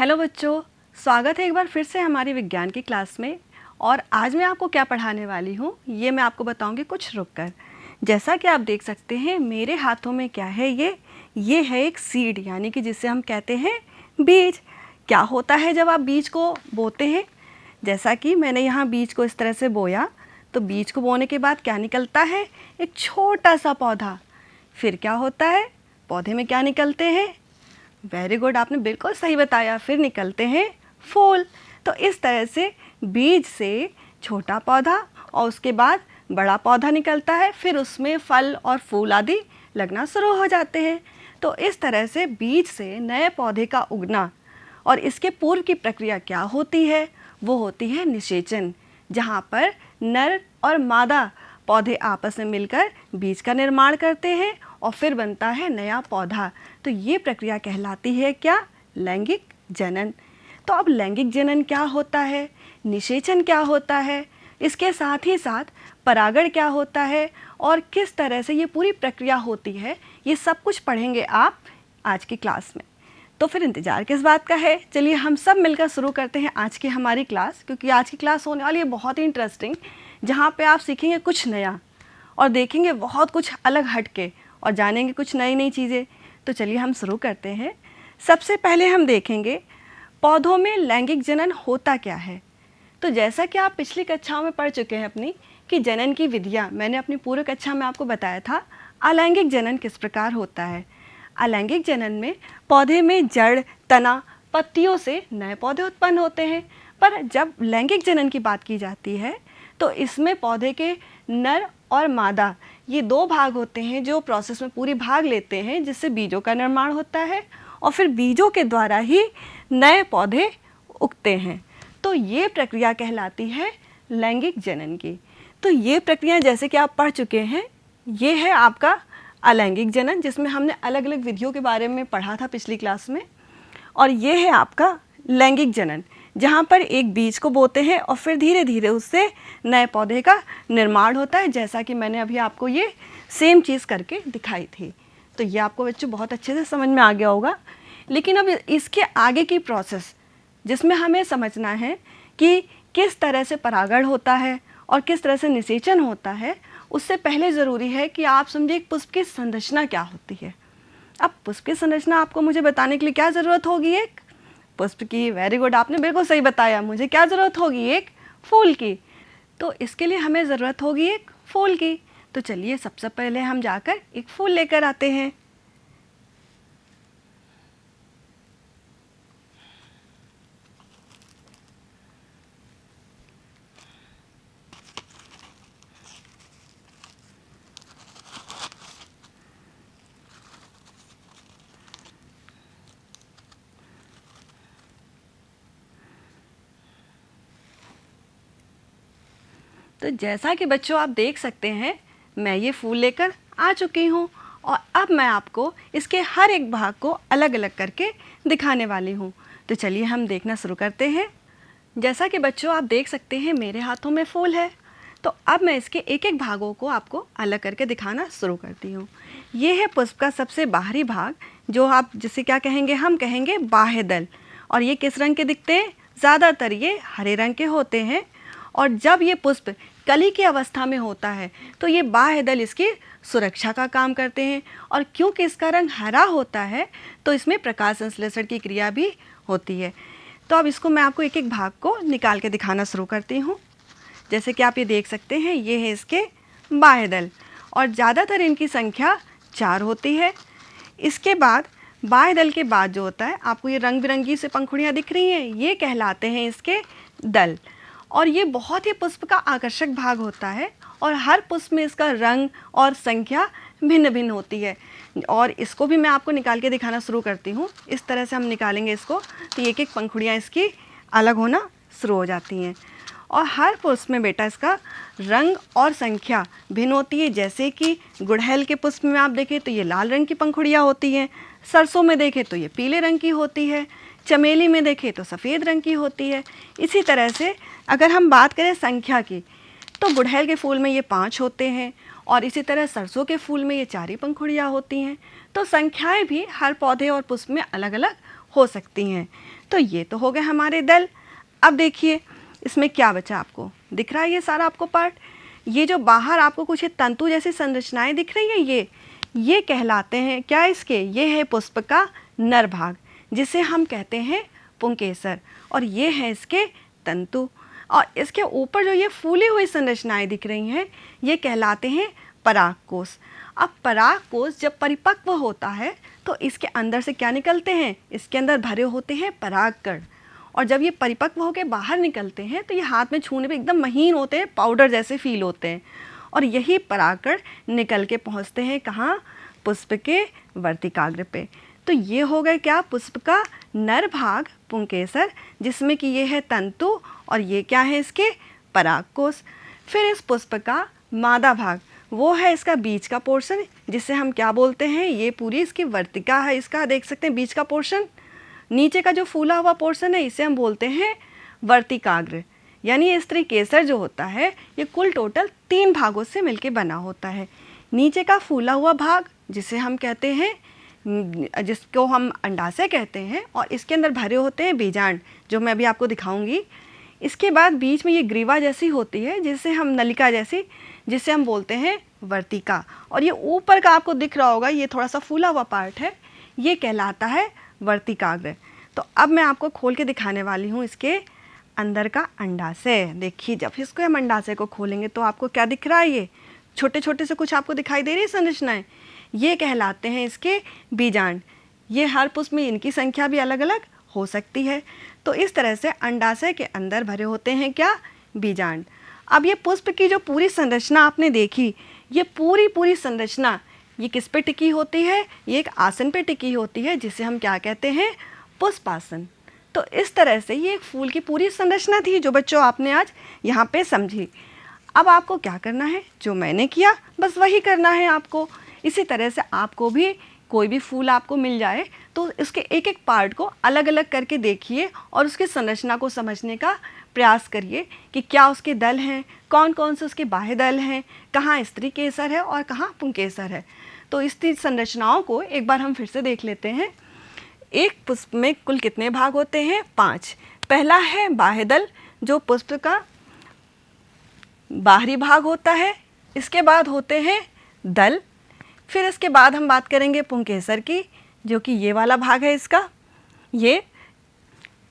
Hello बच्चों, स्वागत है एक बार फिर से हमारी विज्ञान की क्लास में। और आज मैं आपको क्या पढ़ाने वाली हूँ ये मैं आपको बताऊँगी कुछ रुककर। जैसा कि आप देख सकते हैं मेरे हाथों में क्या है, ये है एक सीड, यानी कि जिसे हम कहते हैं बीज। क्या होता है जब आप बीज को बोते हैं? जैसा कि मैंने यहाँ बीज को इस तरह से बोया, तो बीज को बोने के बाद क्या निकलता है? एक छोटा सा पौधा। फिर क्या होता है? पौधे में क्या निकलते हैं? वेरी गुड, आपने बिल्कुल सही बताया, फिर निकलते हैं फूल। तो इस तरह से बीज से छोटा पौधा और उसके बाद बड़ा पौधा निकलता है, फिर उसमें फल और फूल आदि लगना शुरू हो जाते हैं। तो इस तरह से बीज से नए पौधे का उगना। और इसके पूर्व की प्रक्रिया क्या होती है? वो होती है निषेचन, जहाँ पर नर और मादा पौधे आपस में मिलकर बीज का निर्माण करते हैं और फिर बनता है नया पौधा। तो ये प्रक्रिया कहलाती है क्या? लैंगिक जनन। तो अब लैंगिक जनन क्या होता है, निषेचन क्या होता है, इसके साथ ही साथ परागण क्या होता है और किस तरह से ये पूरी प्रक्रिया होती है, ये सब कुछ पढ़ेंगे आप आज की क्लास में। तो फिर इंतज़ार किस बात का है? चलिए हम सब मिलकर शुरू करते हैं आज की हमारी क्लास, क्योंकि आज की क्लास होने वाली है बहुत ही इंटरेस्टिंग, जहाँ पे आप सीखेंगे कुछ नया और देखेंगे बहुत कुछ अलग हट के और जानेंगे कुछ नई नई चीज़ें। तो चलिए हम शुरू करते हैं। सबसे पहले हम देखेंगे पौधों में लैंगिक जनन होता क्या है। तो जैसा कि आप पिछली कक्षाओं में पढ़ चुके हैं अपनी कि जनन की विधियाँ, मैंने अपनी पूर्व कक्षा में आपको बताया था अलैंगिक जनन किस प्रकार होता है। अलैंगिक जनन में पौधे में जड़, तना, पत्तियों से नए पौधे उत्पन्न होते हैं। पर जब लैंगिक जनन की बात की जाती है तो इसमें पौधे के नर और मादा ये दो भाग होते हैं जो प्रोसेस में पूरी भाग लेते हैं, जिससे बीजों का निर्माण होता है और फिर बीजों के द्वारा ही नए पौधे उगते हैं। तो ये प्रक्रिया कहलाती है लैंगिक जनन की। तो ये प्रक्रिया जैसे कि आप पढ़ चुके हैं, ये है आपका अलैंगिक जनन, जिसमें हमने अलग अलग विधियों के बारे में पढ़ा था पिछली क्लास में। और ये है आपका लैंगिक जनन, जहाँ पर एक बीज को बोते हैं और फिर धीरे धीरे उससे नए पौधे का निर्माण होता है, जैसा कि मैंने अभी आपको ये सेम चीज़ करके दिखाई थी। तो ये आपको बच्चों बहुत अच्छे से समझ में आ गया होगा। लेकिन अब इसके आगे की प्रोसेस, जिसमें हमें समझना है कि किस तरह से परागण होता है और किस तरह से निषेचन होता है, उससे पहले ज़रूरी है कि आप समझिए एक पुष्प की संरचना क्या होती है। अब पुष्प की संरचना आपको मुझे बताने के लिए क्या ज़रूरत होगी? एक पुष्प की। वेरी गुड, आपने बिल्कुल सही बताया। मुझे क्या ज़रूरत होगी? एक फूल की। तो इसके लिए हमें ज़रूरत होगी एक फूल की। तो चलिए सबसे पहले हम जाकर एक फूल लेकर आते हैं। तो जैसा कि बच्चों आप देख सकते हैं, मैं ये फूल लेकर आ चुकी हूँ और अब मैं आपको इसके हर एक भाग को अलग अलग करके दिखाने वाली हूँ। तो चलिए हम देखना शुरू करते हैं। जैसा कि बच्चों आप देख सकते हैं मेरे हाथों में फूल है, तो अब मैं इसके एक एक भागों को आपको अलग करके दिखाना शुरू करती हूँ। ये है पुष्प का सबसे बाहरी भाग, जो आप जिसे क्या कहेंगे? हम कहेंगे बाह्य दल। और ये किस रंग के दिखते हैं? ज़्यादातर ये हरे रंग के होते हैं। और जब ये पुष्प कली की अवस्था में होता है तो ये बाह्य दल इसकी सुरक्षा का काम करते हैं। और क्योंकि इसका रंग हरा होता है तो इसमें प्रकाश संश्लेषण की क्रिया भी होती है। तो अब इसको मैं आपको एक एक भाग को निकाल के दिखाना शुरू करती हूँ। जैसे कि आप ये देख सकते हैं, ये है इसके बाह्य दल और ज़्यादातर इनकी संख्या 4 होती है। इसके बाद बाह्य दल के बाद जो होता है, आपको ये रंग बिरंगी से पंखुड़ियाँ दिख रही हैं, ये कहलाते हैं इसके दल। और ये बहुत ही पुष्प का आकर्षक भाग होता है और हर पुष्प में इसका रंग और संख्या भिन्न भिन्न होती है। और इसको भी मैं आपको निकाल के दिखाना शुरू करती हूँ। इस तरह से हम निकालेंगे इसको, तो एक एक पंखुड़ियाँ इसकी अलग होना शुरू हो जाती हैं। और हर पुष्प में बेटा इसका रंग और संख्या भिन्न होती है। जैसे कि गुड़हल के पुष्प में आप देखें तो ये लाल रंग की पंखुड़ियाँ होती हैं, सरसों में देखें तो ये पीले रंग की होती है, चमेली में देखें तो सफ़ेद रंग की होती है। इसी तरह से अगर हम बात करें संख्या की, तो गुड़हल के फूल में ये 5 होते हैं और इसी तरह सरसों के फूल में ये 4 ही पंखुड़ियाँ होती हैं। तो संख्याएं भी हर पौधे और पुष्प में अलग अलग हो सकती हैं। तो ये तो हो गए हमारे दल। अब देखिए इसमें क्या बचा, आपको दिख रहा है ये सारा आपको पार्ट। ये जो बाहर आपको कुछ तंतु जैसी संरचनाएं दिख रही है, ये कहलाते हैं क्या, इसके ये है पुष्प का नर भाग जिसे हम कहते हैं पुंकेसर, और ये है इसके तंतु। और इसके ऊपर जो ये फूली हुई संरचनाएं दिख रही हैं ये कहलाते हैं परागकोश। अब परागकोश जब परिपक्व होता है तो इसके अंदर से क्या निकलते हैं, इसके अंदर भरे होते हैं परागकण, और जब ये परिपक्व होकर बाहर निकलते हैं तो ये हाथ में छूने पे एकदम महीन होते हैं, पाउडर जैसे फील होते हैं, और यही परागकण निकल के पहुंचते हैं कहाँ, पुष्प के वर्तिकाग्र पे। तो ये हो गए क्या, पुष्प का नर भाग पुंकेसर, जिसमें कि ये है तंतु और ये क्या है इसके परागकोश। फिर इस पुष्प का मादा भाग, वो है इसका बीच का पोर्शन, जिसे हम क्या बोलते हैं, ये पूरी इसकी वर्तिका है, इसका देख सकते हैं बीच का पोर्शन। नीचे का जो फूला हुआ पोर्शन है इसे हम बोलते हैं वर्तिकाग्र। यानी ये स्त्री केसर जो होता है ये कुल टोटल 3 भागों से मिलके बना होता है। नीचे का फूला हुआ भाग जिसे हम कहते हैं, जिसको हम अंडाशय कहते हैं, और इसके अंदर भरे होते हैं बीजांड, जो मैं अभी आपको दिखाऊंगी। इसके बाद बीच में ये ग्रीवा जैसी होती है, जिसे हम नलिका जैसी, जिसे हम बोलते हैं वर्तिका, और ये ऊपर का आपको दिख रहा होगा ये थोड़ा सा फूला हुआ पार्ट है, ये कहलाता है वर्तिकाग्र। तो अब मैं आपको खोल के दिखाने वाली हूँ इसके अंदर का अंडाशय। देखिए जब इसको हम अंडाशय को खोलेंगे तो आपको क्या दिख रहा है, ये छोटे छोटे से कुछ आपको दिखाई दे रही है संरचनाएं, ये कहलाते हैं इसके बीजांड। ये हर पुष्प में इनकी संख्या भी अलग अलग हो सकती है। तो इस तरह से अंडाशय के अंदर भरे होते हैं क्या, बीजांड। अब ये पुष्प की जो पूरी संरचना आपने देखी, ये पूरी संरचना ये किस पे टिकी होती है, ये एक आसन पे टिकी होती है, जिसे हम क्या कहते हैं, पुष्पासन। तो इस तरह से ये एक फूल की पूरी संरचना थी जो बच्चों आपने आज यहाँ पे समझी। अब आपको क्या करना है, जो मैंने किया बस वही करना है आपको। इसी तरह से आपको भी कोई भी फूल आपको मिल जाए तो इसके एक एक पार्ट को अलग अलग करके देखिए और उसकी संरचना को समझने का प्रयास करिए कि क्या उसके दल हैं, कौन कौन से उसके बाह्य दल हैं, कहाँ स्त्री केसर है और कहाँ पुंकेसर है। तो इस तीन संरचनाओं को एक बार हम फिर से देख लेते हैं। एक पुष्प में कुल कितने भाग होते हैं, 5। पहला है बाह्य दल, जो पुष्प का बाहरी भाग होता है। इसके बाद होते हैं दल। फिर इसके बाद हम बात करेंगे पुंकेसर की, जो कि ये वाला भाग है इसका। ये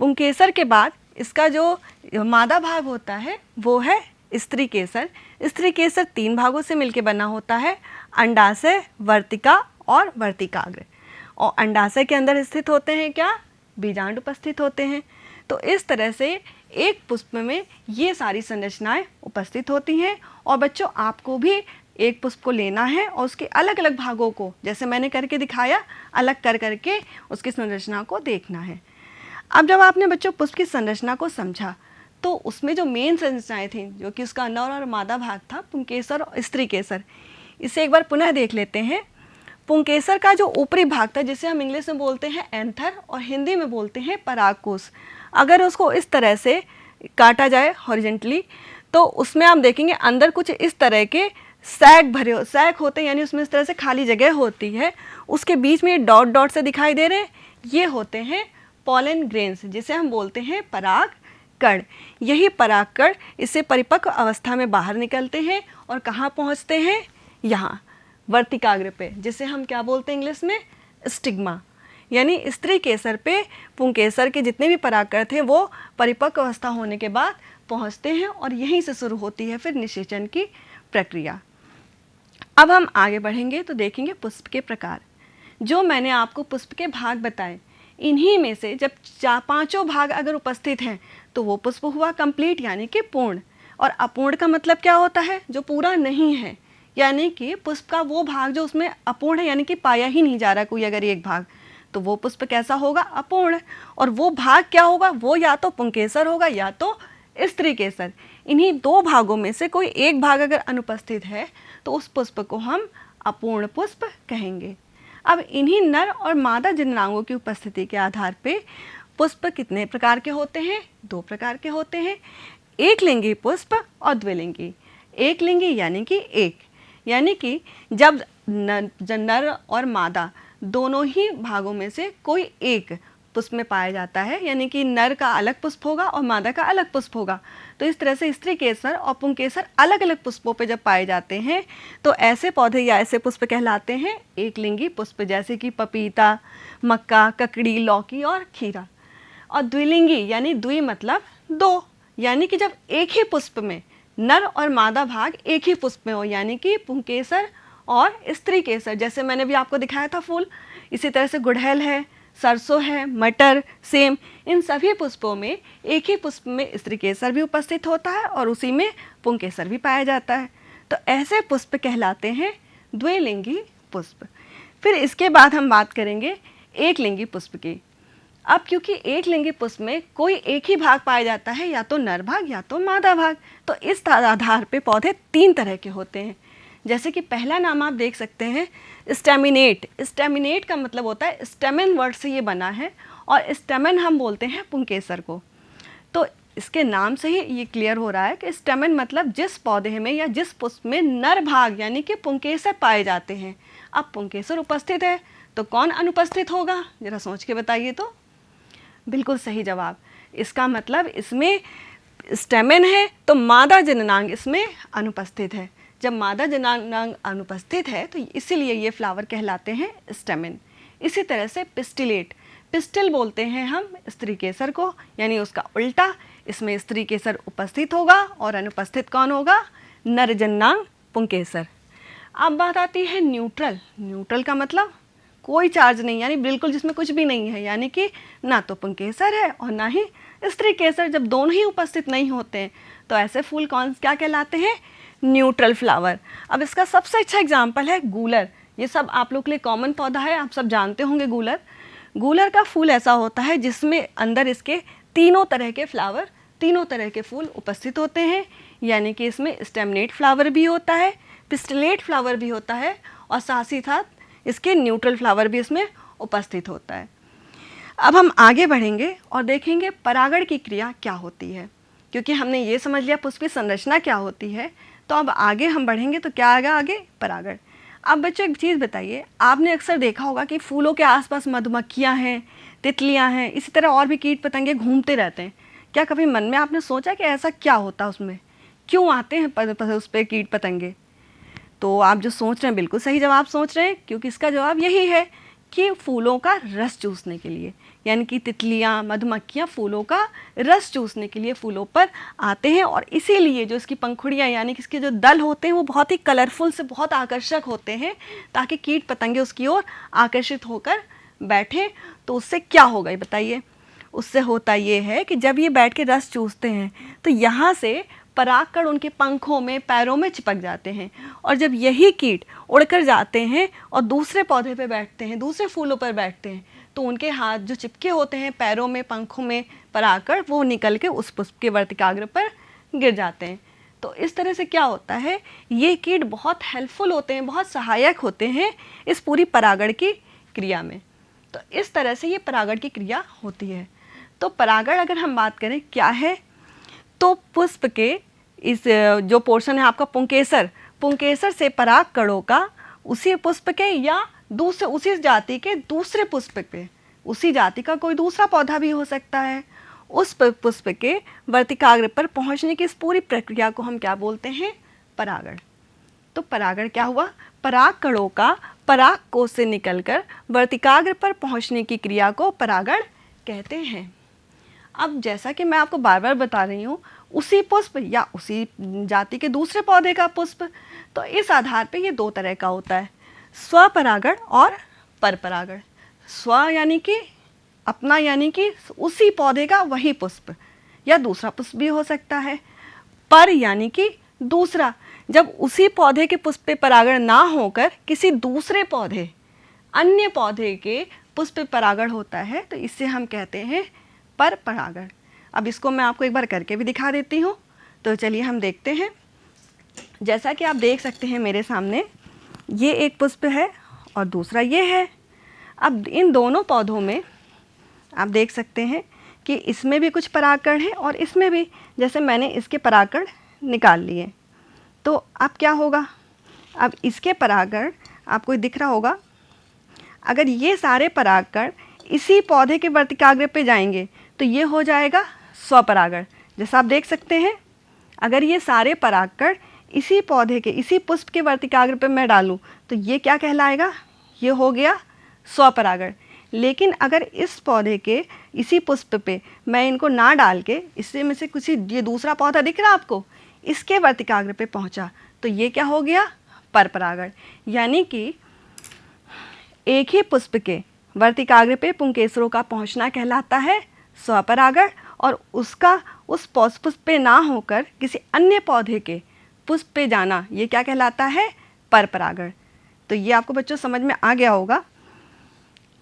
पुंकेसर के बाद इसका जो मादा भाग होता है वो है स्त्री केसर। स्त्री केसर 3 भागों से मिलकर बना होता है, अंडाशय, वर्तिका और वर्तिकाग्र। और अंडाशय के अंदर स्थित होते हैं क्या, बीजांड उपस्थित होते हैं। तो इस तरह से एक पुष्प में ये सारी संरचनाएं उपस्थित होती हैं। और बच्चों आपको भी एक पुष्प को लेना है और उसके अलग अलग भागों को, जैसे मैंने करके दिखाया, अलग कर करके उसकी संरचना को देखना है। अब जब आपने बच्चों पुष्प की संरचना को समझा तो उसमें जो मेन संरचनाएं थी, जो कि उसका नर और मादा भाग था, पुंकेसर और स्त्री केसर, इसे एक बार पुनः देख लेते हैं। पुंकेसर का जो ऊपरी भाग था, जिसे हम इंग्लिश में बोलते हैं एंथर और हिंदी में बोलते हैं परागकोश, अगर उसको इस तरह से काटा जाए हॉरिजेंटली तो उसमें आप देखेंगे अंदर कुछ इस तरह के सैक होते हैं, यानी उसमें इस तरह से खाली जगह होती है। उसके बीच में डॉट डॉट से दिखाई दे रहे हैं, ये होते हैं पॉलन ग्रेन्स, जिसे हम बोलते हैं पराग कण। यही परागकण इससे परिपक्व अवस्था में बाहर निकलते हैं और कहाँ पहुँचते हैं, यहाँ वर्तिकाग्र पे, जिसे हम क्या बोलते हैं इंग्लिश में, स्टिग्मा। यानी स्त्री केसर पे पुंकेसर के जितने भी परागकण थे वो परिपक्व अवस्था होने के बाद पहुँचते हैं और यहीं से शुरू होती है फिर निषेचन की प्रक्रिया। अब हम आगे बढ़ेंगे तो देखेंगे पुष्प के प्रकार। जो मैंने आपको पुष्प के भाग बताए, इन्हीं में से जब 5 भाग अगर उपस्थित हैं तो वो पुष्प हुआ कंप्लीट, यानी कि पूर्ण। और अपूर्ण का मतलब क्या होता है, जो पूरा नहीं है, यानी कि पुष्प का वो भाग जो उसमें अपूर्ण है, यानी कि पाया ही नहीं जा रहा कोई अगर एक भाग, तो वो पुष्प कैसा होगा, अपूर्ण। और वो भाग क्या होगा, वो या तो पुंकेसर होगा या तो स्त्री केसर। इन्हीं 2 भागों में से कोई एक भाग अगर अनुपस्थित है तो उस पुष्प को हम अपूर्ण पुष्प कहेंगे। अब इन्हीं नर और मादा जननांगों की उपस्थिति के आधार पे पुष्प कितने प्रकार के होते हैं, 2 प्रकार के होते हैं, एक लिंगी पुष्प और द्विलिंगी। एक लिंगी यानी कि एक, यानी कि जब नर और मादा दोनों ही भागों में से कोई एक पुष्प में पाया जाता है, यानी कि नर का अलग पुष्प होगा और मादा का अलग पुष्प होगा। तो इस तरह से स्त्री केसर और पुंकेसर अलग अलग पुष्पों पे जब पाए जाते हैं तो ऐसे पौधे या ऐसे पुष्प कहलाते हैं एक लिंगी पुष्प, जैसे कि पपीता, मक्का, ककड़ी, लौकी और खीरा। और द्विलिंगी यानी द्वि मतलब दो, यानी कि जब एक ही पुष्प में नर और मादा भाग एक ही पुष्प में हो, यानी कि पुंकेसर और स्त्री केसर। जैसे मैंने भी आपको दिखाया था फूल, इसी तरह से गुड़हल है, सरसों है, मटर, सेम, इन सभी पुष्पों में एक ही पुष्प में स्त्री केसर भी उपस्थित होता है और उसी में पुंकेसर भी पाया जाता है। तो ऐसे पुष्प कहलाते हैं द्विलिंगी पुष्प। फिर इसके बाद हम बात करेंगे एक लिंगी पुष्प की। अब क्योंकि एक लिंगी पुष्प में कोई एक ही भाग पाया जाता है, या तो नर भाग या तो मादा भाग, तो इस आधार पे पौधे 3 तरह के होते हैं। जैसे कि पहला नाम आप देख सकते हैं स्टेमिनेट। स्टेमिनेट का मतलब होता है, स्टेमेन वर्ड से ये बना है और स्टेमेन हम बोलते हैं पुंकेसर को। तो इसके नाम से ही ये क्लियर हो रहा है कि स्टेमेन मतलब जिस पौधे में या जिस पुष्प में नर भाग यानी कि पुंकेसर पाए जाते हैं। अब पुंकेसर उपस्थित है तो कौन अनुपस्थित होगा, जरा सोच के बताइए। तो बिल्कुल सही जवाब, इसका मतलब इसमें स्टेमेन है तो मादा जननांग इसमें अनुपस्थित है। जब मादा जननांग अनुपस्थित है तो इसीलिए ये फ्लावर कहलाते हैं स्टेमेन। इसी तरह से पिस्टिलेट, पिस्टिल बोलते हैं हम स्त्री केसर को, यानी उसका उल्टा, इसमें स्त्री केसर उपस्थित होगा और अनुपस्थित कौन होगा, नर जननांग पुंकेसर। अब बात आती है न्यूट्रल। न्यूट्रल का मतलब कोई चार्ज नहीं, यानी बिल्कुल जिसमें कुछ भी नहीं है, यानी कि ना तो पुंकेसर है और ना ही स्त्री केसर। जब दोनों ही उपस्थित नहीं होते हैं तो ऐसे फूल कौन क्या कहलाते हैं, न्यूट्रल फ्लावर। अब इसका सबसे अच्छा एग्जाम्पल है गूलर। ये सब आप लोग के लिए कॉमन पौधा है, आप सब जानते होंगे गूलर। गूलर का फूल ऐसा होता है जिसमें अंदर इसके तीनों तरह के फ्लावर, तीनों तरह के फूल उपस्थित होते हैं, यानी कि इसमें स्टेमनेट फ्लावर भी होता है, पिस्टिलेट फ्लावर भी होता है और साथ ही साथ इसके न्यूट्रल फ्लावर भी इसमें उपस्थित होता है। अब हम आगे बढ़ेंगे और देखेंगे परागण की क्रिया क्या होती है। क्योंकि हमने ये समझ लिया पुष्प की संरचना क्या होती है, तो अब आगे हम बढ़ेंगे तो क्या आएगा आगे, परागण। अब बच्चों एक चीज़ बताइए, आपने अक्सर देखा होगा कि फूलों के आसपास मधुमक्खियाँ हैं, तितलियाँ हैं, इसी तरह और भी कीट पतंगे घूमते रहते हैं। क्या कभी मन में आपने सोचा कि ऐसा क्या होता है उसमें, क्यों आते हैं उस पर कीट पतंगे? तो आप जो सोच रहे हैं बिल्कुल सही जवाब सोच रहे हैं, क्योंकि इसका जवाब यही है कि फूलों का रस चूसने के लिए, यानी कि तितलियाँ, मधुमक्खियाँ फूलों का रस चूसने के लिए फूलों पर आते हैं। और इसीलिए जो इसकी पंखुड़ियाँ यानी कि इसके जो दल होते हैं वो बहुत ही कलरफुल से बहुत आकर्षक होते हैं, ताकि कीट पतंगे उसकी ओर आकर्षित होकर बैठें। तो उससे क्या होगा ये बताइए? उससे होता ये है कि जब ये बैठ के रस चूसते हैं तो यहाँ से परागकण उनके पंखों में, पैरों में चिपक जाते हैं, और जब यही कीट उड़कर जाते हैं और दूसरे पौधे पे बैठते हैं, दूसरे फूलों पर बैठते हैं, तो उनके हाथ जो चिपके होते हैं पैरों में, पंखों में परागकण, वो निकल के उस पुष्प के वर्तिकाग्र पर गिर जाते हैं। तो इस तरह से क्या होता है, ये कीट बहुत हेल्पफुल होते हैं, बहुत सहायक होते हैं इस पूरी परागण की क्रिया में। तो इस तरह से ये परागण की क्रिया होती है। तो परागण अगर हम बात करें क्या है, तो पुष्प के इस जो पोर्शन है आपका पुंकेसर, पुंकेसर से पराग कणों का उसी पुष्प के या दूसरे उसी जाति के दूसरे पुष्प पे, उसी जाति का कोई दूसरा पौधा भी हो सकता है, उस पुष्प के वर्तिकाग्र पर पहुंचने की इस पूरी प्रक्रिया को हम क्या बोलते हैं, परागण। तो परागण क्या हुआ, पराग कणों का पराग कोश से निकलकर वर्तिकाग्र पर पहुंचने की क्रिया को परागण कहते हैं। अब जैसा कि मैं आपको बार बार बता रही हूँ, उसी पुष्प या उसी जाति के दूसरे पौधे का पुष्प, तो इस आधार पे ये 2 तरह का होता है, स्वपरागण और परपरागण। स्व यानी कि अपना, यानी कि उसी पौधे का वही पुष्प या दूसरा पुष्प भी हो सकता है। पर यानी कि दूसरा, जब उसी पौधे के पुष्प पे परागण ना होकर किसी दूसरे पौधे, अन्य पौधे के पुष्प पे परागण होता है, तो इससे हम कहते हैं पर परागण। अब इसको मैं आपको एक बार करके भी दिखा देती हूँ, तो चलिए हम देखते हैं। जैसा कि आप देख सकते हैं मेरे सामने, ये एक पुष्प है और दूसरा ये है। अब इन दोनों पौधों में आप देख सकते हैं कि इसमें भी कुछ परागकण है और इसमें भी, जैसे मैंने इसके परागकण निकाल लिए, तो अब क्या होगा, अब इसके परागकण आपको दिख रहा होगा, अगर ये सारे परागकण इसी पौधे के वर्तिकाग्र पे जाएंगे तो ये हो जाएगा स्वपरागण। जैसा आप देख सकते हैं, अगर ये सारे परागकण इसी पौधे के, इसी पुष्प के वर्तिकाग्र पे मैं डालूं तो ये क्या कहलाएगा, ये हो गया स्वपरागण। लेकिन अगर इस पौधे के इसी पुष्प पे मैं इनको ना डाल के, इससे में से कुछ ये दूसरा पौधा दिख रहा है आपको, इसके वर्तिकाग्र पे पहुंचा तो ये क्या हो गया, परपरागण। यानी कि एक ही पुष्प के वर्तिकाग्र पे पुंकेसरों का पहुंचना कहलाता है स्वपरागण, और उसका उस पुष्प पे ना होकर किसी अन्य पौधे के पुष्प पे जाना ये क्या कहलाता है, परपरागण। तो ये आपको बच्चों समझ में आ गया होगा।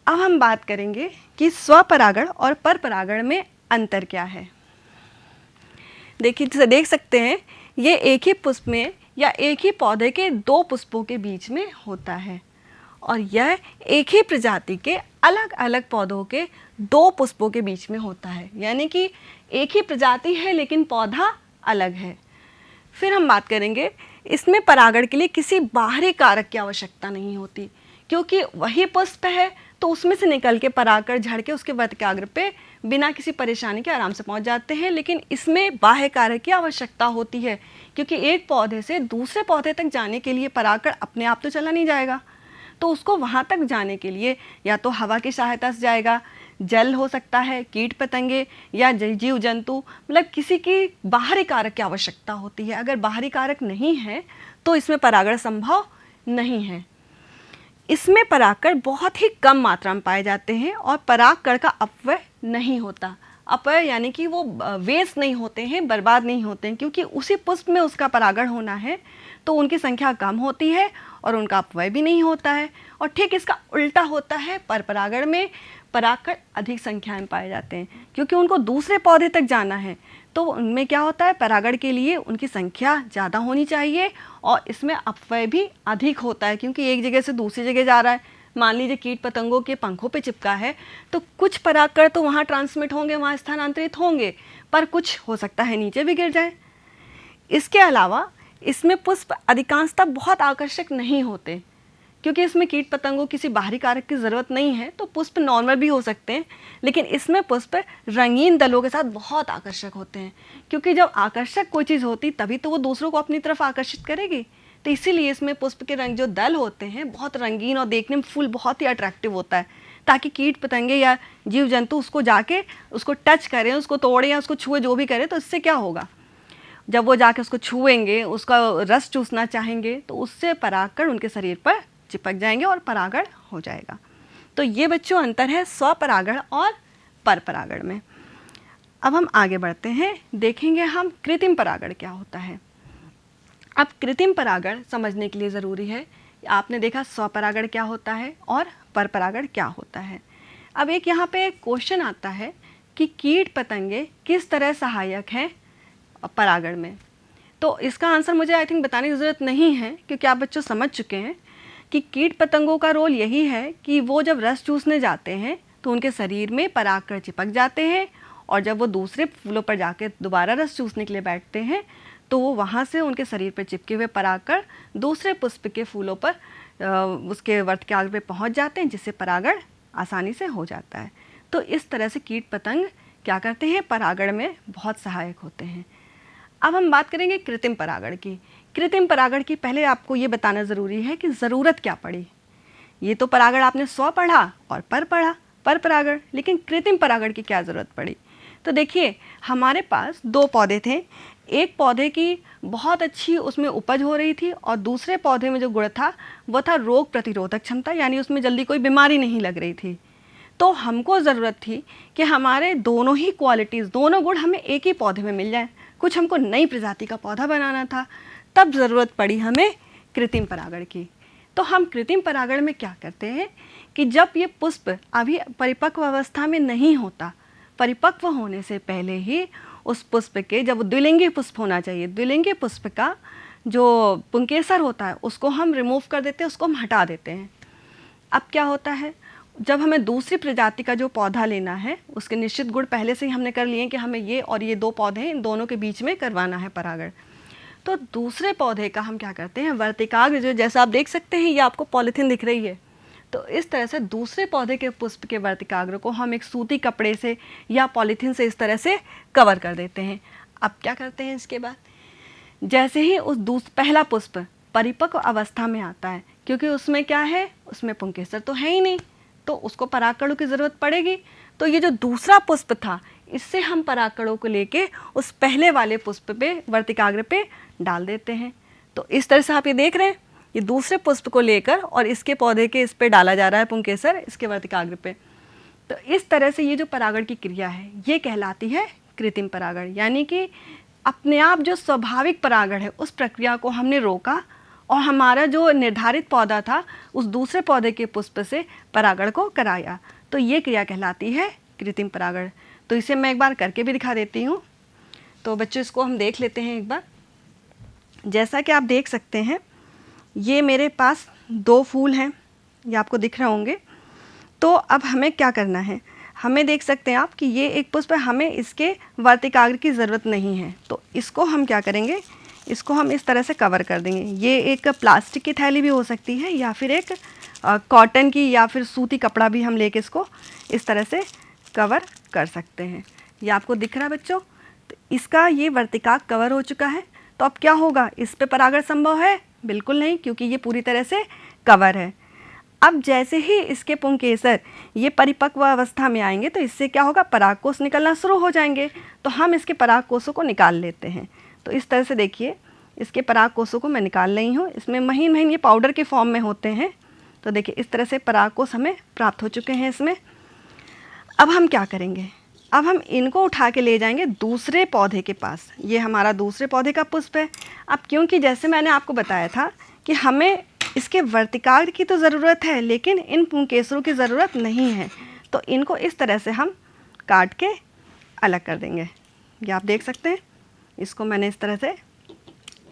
अब हम बात करेंगे कि स्वपरागण और परपरागण में अंतर क्या है। देखिए, देख सकते हैं ये एक ही पुष्प में या एक ही पौधे के दो पुष्पों के बीच में होता है, और यह एक ही प्रजाति के अलग अलग पौधों के दो पुष्पों के बीच में होता है। यानी कि एक ही प्रजाति है लेकिन पौधा अलग है। फिर हम बात करेंगे, इसमें परागण के लिए किसी बाहरी कारक की आवश्यकता नहीं होती, क्योंकि वही पुष्प है तो उसमें से निकल के परागकण झड़ के उसके वर्तिकाग्र पे बिना किसी परेशानी के आराम से पहुंच जाते हैं। लेकिन इसमें बाह्य कारक की आवश्यकता होती है, क्योंकि एक पौधे से दूसरे पौधे तक जाने के लिए परागकण अपने आप तो चला नहीं जाएगा, तो उसको वहाँ तक जाने के लिए या तो हवा की सहायता से जाएगा, जल हो सकता है, कीट पतंगे या जीव जंतु, मतलब किसी की बाहरी कारक की आवश्यकता होती है। अगर बाहरी कारक नहीं है तो इसमें परागण संभव नहीं है। इसमें परागकण बहुत ही कम मात्रा में पाए जाते हैं और परागकण का अपव्यय नहीं होता। अपव्यय यानी कि वो वेस्ट नहीं होते हैं, बर्बाद नहीं होते हैं, क्योंकि उसी पुष्प में उसका परागण होना है तो उनकी संख्या कम होती है और उनका अपव्यय भी नहीं होता है। और ठीक इसका उल्टा होता है, परपरागण में परागकण अधिक संख्या में पाए जाते हैं, क्योंकि उनको दूसरे पौधे तक जाना है तो उनमें क्या होता है, परागण के लिए उनकी संख्या ज़्यादा होनी चाहिए और इसमें अपव्यय भी अधिक होता है, क्योंकि एक जगह से दूसरी जगह जा रहा है। मान लीजिए कीट पतंगों के पंखों पे चिपका है तो कुछ परागकण तो वहाँ ट्रांसमिट होंगे, वहाँ स्थानांतरित होंगे, पर कुछ हो सकता है नीचे भी गिर जाए। इसके अलावा इसमें पुष्प अधिकांशतः बहुत आकर्षक नहीं होते, क्योंकि इसमें कीट पतंगों किसी बाहरी कारक की ज़रूरत नहीं है, तो पुष्प नॉर्मल भी हो सकते हैं। लेकिन इसमें पुष्प रंगीन दलों के साथ बहुत आकर्षक होते हैं, क्योंकि जब आकर्षक कोई चीज़ होती तभी तो वो दूसरों को अपनी तरफ आकर्षित करेगी। तो इसीलिए इसमें पुष्प के रंग जो दल होते हैं बहुत रंगीन और देखने में फूल बहुत ही अट्रैक्टिव होता है, ताकि कीट पतंगे या जीव जंतु उसको जाके उसको टच करें, उसको तोड़ें या उसको छुए, जो भी करें, तो इससे क्या होगा, जब वो जाके उसको छुएंगे, उसका रस चूसना चाहेंगे, तो उससे परागकण उनके शरीर पर चिपक जाएंगे और परागण हो जाएगा। तो ये बच्चों अंतर है स्वपरागण और परपरागण में। अब हम आगे बढ़ते हैं, देखेंगे हम कृत्रिम परागण क्या होता है। अब कृत्रिम परागण समझने के लिए ज़रूरी है, आपने देखा स्वपरागण क्या होता है और परपरागण क्या होता है। अब एक यहाँ पे क्वेश्चन आता है कि कीट पतंगे किस तरह सहायक हैं परागण में। तो इसका आंसर मुझे आई थिंक बताने की ज़रूरत नहीं है, क्योंकि आप बच्चों समझ चुके हैं कि कीट पतंगों का रोल यही है कि वो जब रस चूसने जाते हैं तो उनके शरीर में परागकण चिपक जाते हैं, और जब वो दूसरे फूलों पर जाके दोबारा रस चूसने के लिए बैठते हैं तो वो वहाँ से उनके शरीर पर चिपके हुए परागकण दूसरे पुष्प के फूलों पर उसके वर्तिकाग्र पे पहुँच जाते हैं, जिससे परागण आसानी से हो जाता है। तो इस तरह से कीट पतंग क्या करते हैं, परागण में बहुत सहायक होते हैं। अब हम बात करेंगे कृत्रिम परागण की। कृत्रिम परागण की पहले आपको ये बताना ज़रूरी है कि ज़रूरत क्या पड़ी। ये तो परागण आपने स्व पढ़ा और पर पढ़ा, पर परागण, लेकिन कृत्रिम परागण की क्या ज़रूरत पड़ी। तो देखिए, हमारे पास दो पौधे थे, एक पौधे की बहुत अच्छी उसमें उपज हो रही थी और दूसरे पौधे में जो गुण था वो था रोग प्रतिरोधक क्षमता, यानी उसमें जल्दी कोई बीमारी नहीं लग रही थी। तो हमको ज़रूरत थी कि हमारे दोनों ही क्वालिटीज़, दोनों गुण हमें एक ही पौधे में मिल जाए। कुछ हमको नई प्रजाति का पौधा बनाना था, तब ज़रूरत पड़ी हमें कृत्रिम परागण की। तो हम कृत्रिम परागण में क्या करते हैं कि जब ये पुष्प अभी परिपक्व अवस्था में नहीं होता, परिपक्व होने से पहले ही उस पुष्प के, जब द्विलिंगी पुष्प होना चाहिए, द्विलिंगी पुष्प का जो पुंकेसर होता है उसको हम रिमूव कर देते हैं, उसको हम हटा देते हैं। अब क्या होता है, जब हमें दूसरी प्रजाति का जो पौधा लेना है उसके निश्चित गुण पहले से ही हमने कर लिए कि हमें ये और ये दो पौधे हैं, इन दोनों के बीच में करवाना है परागण। तो दूसरे पौधे का हम क्या करते हैं, वर्तिकाग्र, जो जैसा आप देख सकते हैं ये आपको पॉलीथीन दिख रही है, तो इस तरह से दूसरे पौधे के पुष्प के वर्तिकाग्र को हम एक सूती कपड़े से या पॉलीथीन से इस तरह से कवर कर देते हैं। अब क्या करते हैं, इसके बाद जैसे ही उस पहला पुष्प परिपक्व अवस्था में आता है, क्योंकि उसमें क्या है, उसमें पुंकेसर तो है ही नहीं, तो उसको परागकणों की ज़रूरत पड़ेगी। तो ये जो दूसरा पुष्प था, इससे हम परागकणों को लेके उस पहले वाले पुष्प पे वर्तिकाग्र पे डाल देते हैं। तो इस तरह से आप ये देख रहे हैं, ये दूसरे पुष्प को लेकर और इसके पौधे के इस पे डाला जा रहा है पुंकेसर, इसके वर्तिकाग्र पे। तो इस तरह से ये जो परागण की क्रिया है, ये कहलाती है कृत्रिम परागण, यानी कि अपने आप जो स्वाभाविक परागण है उस प्रक्रिया को हमने रोका और हमारा जो निर्धारित पौधा था उस दूसरे पौधे के पुष्प से परागण को कराया। तो ये क्रिया कहलाती है कृत्रिम परागण। तो इसे मैं एक बार करके भी दिखा देती हूँ। तो बच्चों, इसको हम देख लेते हैं एक बार। जैसा कि आप देख सकते हैं, ये मेरे पास 2 फूल हैं, ये आपको दिख रहे होंगे। तो अब हमें क्या करना है, हमें देख सकते हैं आप कि ये एक पुष्प है, हमें इसके वर्तिकाग्र की ज़रूरत नहीं है। तो इसको हम क्या करेंगे, इसको हम इस तरह से कवर कर देंगे। ये एक प्लास्टिक की थैली भी हो सकती है या फिर एक कॉटन की या फिर सूती कपड़ा भी हम लेके इसको इस तरह से कवर कर सकते हैं। ये आपको दिख रहा है बच्चों। तो इसका ये वर्तिकाग्र कवर हो चुका है। तो अब क्या होगा, इस पे परागण संभव है? बिल्कुल नहीं, क्योंकि ये पूरी तरह से कवर है। अब जैसे ही इसके पुंकेसर ये परिपक्व अवस्था में आएंगे तो इससे क्या होगा, परागकोश निकलना शुरू हो जाएंगे। तो हम इसके परागकोशों को निकाल लेते हैं। तो इस तरह से देखिए, इसके परागकोशों को मैं निकाल रही हूँ। इसमें महीन महीन ये पाउडर के फॉर्म में होते हैं। तो देखिए, इस तरह से परागकोश हमें प्राप्त हो चुके हैं इसमें। अब हम क्या करेंगे, अब हम इनको उठा के ले जाएंगे दूसरे पौधे के पास। ये हमारा दूसरे पौधे का पुष्प है। अब क्योंकि जैसे मैंने आपको बताया था कि हमें इसके वर्तिकाग्र की तो ज़रूरत है, लेकिन इन पुंकेसरों की ज़रूरत नहीं है। तो इनको इस तरह से हम काट के अलग कर देंगे। ये आप देख सकते हैं, इसको मैंने इस तरह से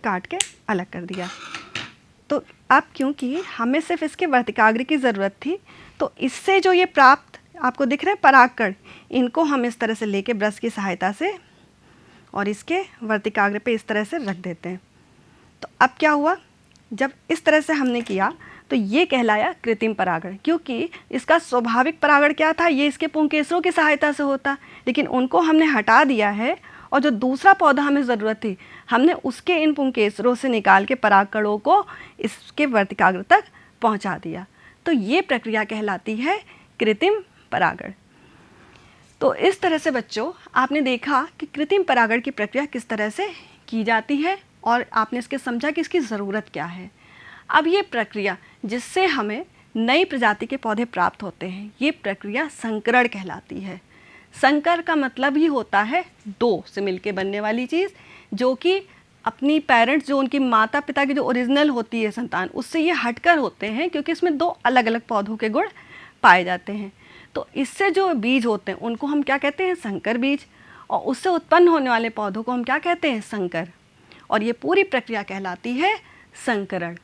काट के अलग कर दिया। तो अब क्योंकि हमें सिर्फ इसके वर्तिकाग्र की ज़रूरत थी, तो इससे जो ये प्राप्त आपको दिख रहे हैं परागकण, इनको हम इस तरह से लेके ब्रश की सहायता से और इसके वर्तिकाग्र पे इस तरह से रख देते हैं। तो अब क्या हुआ, जब इस तरह से हमने किया तो ये कहलाया कृत्रिम परागण, क्योंकि इसका स्वाभाविक परागण क्या था, ये इसके पुंकेसरों की सहायता से होता, लेकिन उनको हमने हटा दिया है और जो दूसरा पौधा हमें ज़रूरत थी, हमने उसके इन पुंकेसरों से निकाल के परागकणों को इसके वर्तिकाग्र तक पहुंचा दिया। तो ये प्रक्रिया कहलाती है कृत्रिम परागण। तो इस तरह से बच्चों, आपने देखा कि कृत्रिम परागण की प्रक्रिया किस तरह से की जाती है और आपने इसके समझा कि इसकी ज़रूरत क्या है। अब ये प्रक्रिया जिससे हमें नई प्रजाति के पौधे प्राप्त होते हैं, ये प्रक्रिया संकरण कहलाती है। संकर का मतलब ही होता है 2 से मिलके बनने वाली चीज़, जो कि अपनी पेरेंट्स, जो उनकी माता पिता की जो ओरिजिनल होती है संतान, उससे ये हटकर होते हैं, क्योंकि इसमें 2 अलग अलग पौधों के गुण पाए जाते हैं। तो इससे जो बीज होते हैं उनको हम क्या कहते हैं, संकर बीज, और उससे उत्पन्न होने वाले पौधों को हम क्या कहते हैं, संकर। और ये पूरी प्रक्रिया कहलाती है संकरण।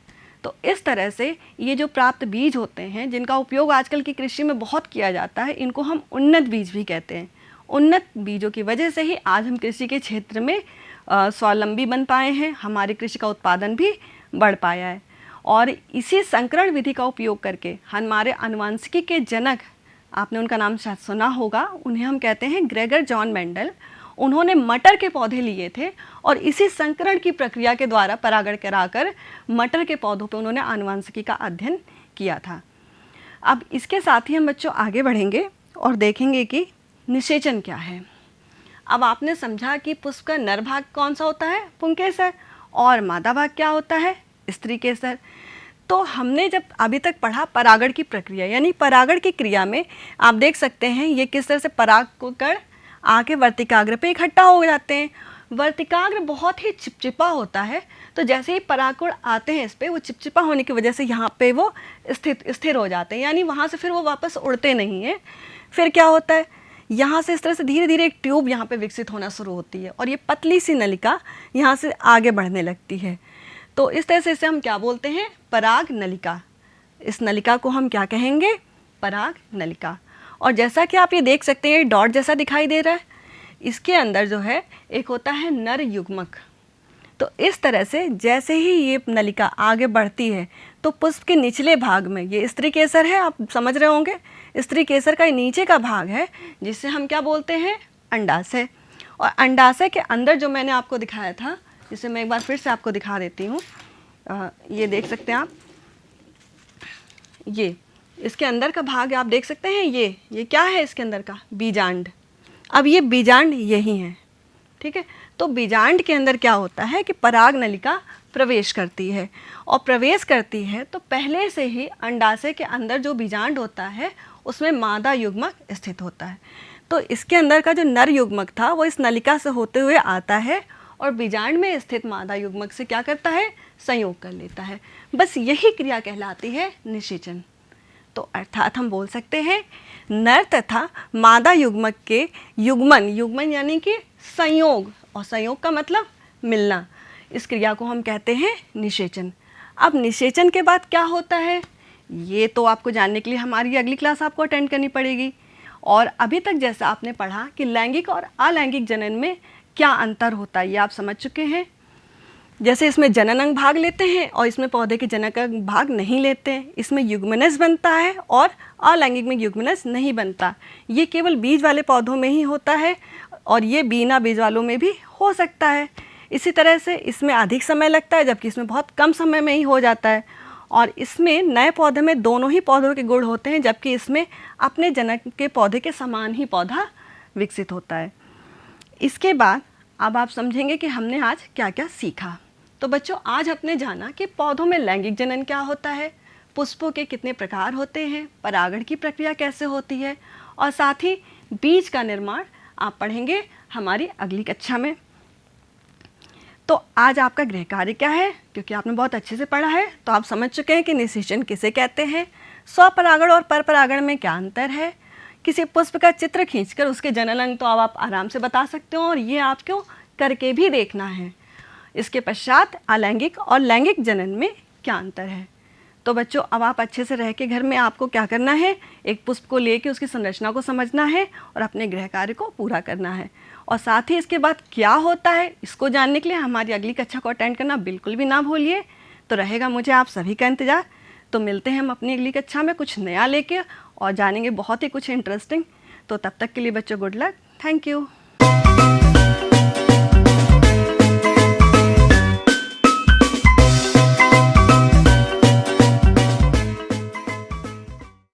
तो इस तरह से ये जो प्राप्त बीज होते हैं, जिनका उपयोग आजकल की कृषि में बहुत किया जाता है, इनको हम उन्नत बीज भी कहते हैं। उन्नत बीजों की वजह से ही आज हम कृषि के क्षेत्र में स्वावलंबी बन पाए हैं, हमारी कृषि का उत्पादन भी बढ़ पाया है। और इसी संकरण विधि का उपयोग करके हमारे आनुवंशिकी के जनक, आपने उनका नाम शायद सुना होगा, उन्हें हम कहते हैं ग्रेगर जॉन मेंडल। उन्होंने मटर के पौधे लिए थे और इसी संकरण की प्रक्रिया के द्वारा परागण कराकर मटर के पौधों पर उन्होंने आनुवंशिकी का अध्ययन किया था। अब इसके साथ ही हम बच्चों आगे बढ़ेंगे और देखेंगे कि निषेचन क्या है। अब आपने समझा कि पुष्प का नर भाग कौन सा होता है, पुंकेसर, और मादा भाग क्या होता है, स्त्रीकेसर। तो हमने जब अभी तक पढ़ा परागण की प्रक्रिया, यानी परागण की क्रिया में आप देख सकते हैं ये किस तरह से परागकण आके वर्तिकाग्र पे इकट्ठा हो जाते हैं। वर्तिकाग्र बहुत ही चिपचिपा होता है, तो जैसे ही परागकण आते हैं इस पर, वो चिपचिपा होने की वजह से यहाँ पे वो स्थिर हो जाते हैं, यानी वहाँ से फिर वो वापस उड़ते नहीं हैं। फिर क्या होता है, यहाँ से इस तरह से धीरे धीरे एक ट्यूब यहाँ पे विकसित होना शुरू होती है और ये पतली सी नलिका यहाँ से आगे बढ़ने लगती है। तो इस तरह से इसे हम क्या बोलते हैं, पराग नलिका। इस नलिका को हम क्या कहेंगे, पराग नलिका। और जैसा कि आप ये देख सकते हैं, डॉट जैसा दिखाई दे रहा है, इसके अंदर जो है एक होता है नर युग्मक। तो इस तरह से जैसे ही ये नलिका आगे बढ़ती है तो पुष्प के निचले भाग में, ये स्त्री केसर है, आप समझ रहे होंगे, स्त्री केसर का नीचे का भाग है जिसे हम क्या बोलते हैं, अंडाशय। और अंडाशय के अंदर जो मैंने आपको दिखाया था, जिसे मैं एक बार फिर से आपको दिखा देती हूँ, ये देख सकते हैं आप, ये इसके अंदर का भाग आप देख सकते हैं, ये क्या है इसके अंदर का, बीजांड। अब ये बीजांड यही है, ठीक है। तो बीजांड के अंदर क्या होता है कि पराग नलिका प्रवेश करती है, और प्रवेश करती है तो पहले से ही अंडाशय के अंदर जो बीजांड होता है उसमें मादा युग्मक स्थित होता है। तो इसके अंदर का जो नर युग्मक था वो इस नलिका से होते हुए आता है और बीजांड में स्थित मादा युग्मक से क्या करता है, संयोग कर लेता है। बस यही क्रिया कहलाती है निषेचन। तो अर्थात हम बोल सकते हैं नर तथा मादा युग्मक के युग्मन यानी कि संयोग, और संयोग का मतलब मिलना, इस क्रिया को हम कहते हैं निषेचन। अब निषेचन के बाद क्या होता है ये तो आपको जानने के लिए हमारी अगली क्लास आपको अटेंड करनी पड़ेगी। और अभी तक जैसा आपने पढ़ा कि लैंगिक और अलैंगिक जनन में क्या अंतर होता है ये आप समझ चुके हैं। जैसे इसमें जनन अंग भाग लेते हैं और इसमें पौधे के जनक अंग भाग नहीं लेते हैं। इसमें युग्मनज बनता है और अलैंगिक में युग्मनज नहीं बनता। ये केवल बीज वाले पौधों में ही होता है और ये बिना बीज वालों में भी हो सकता है। इसी तरह से इसमें अधिक समय लगता है जबकि इसमें बहुत कम समय में ही हो जाता है। और इसमें नए पौधे में दोनों ही पौधों के गुण होते हैं जबकि इसमें अपने जनक के पौधे के समान ही पौधा विकसित होता है। इसके बाद अब आप समझेंगे कि हमने आज क्या क्या सीखा। तो बच्चों आज आपने जाना कि पौधों में लैंगिक जनन क्या होता है, पुष्पों के कितने प्रकार होते हैं, परागण की प्रक्रिया कैसे होती है, और साथ ही बीज का निर्माण आप पढ़ेंगे हमारी अगली कक्षा में। तो आज आपका गृह कार्य क्या है, क्योंकि आपने बहुत अच्छे से पढ़ा है तो आप समझ चुके हैं कि निषेचन किसे कहते हैं, स्वपरागण और परपरागण में क्या अंतर है। किसी पुष्प का चित्र खींचकर उसके जनन अंग तो अब आप आराम से बता सकते हो और ये आपको करके भी देखना है। इसके पश्चात अलैंगिक और लैंगिक जनन में क्या अंतर है। तो बच्चों अब आप अच्छे से रह के घर में आपको क्या करना है, एक पुष्प को लेके उसकी संरचना को समझना है और अपने गृह कार्य को पूरा करना है। और साथ ही इसके बाद क्या होता है इसको जानने के लिए हमारी अगली कक्षा को अटेंड करना बिल्कुल भी ना भूलिए। तो रहेगा मुझे आप सभी का इंतज़ार। तो मिलते हैं हम अपनी अगली कक्षा में कुछ नया लेके और जानेंगे बहुत ही कुछ इंटरेस्टिंग। तो तब तक के लिए बच्चों गुड लक, थैंक यू।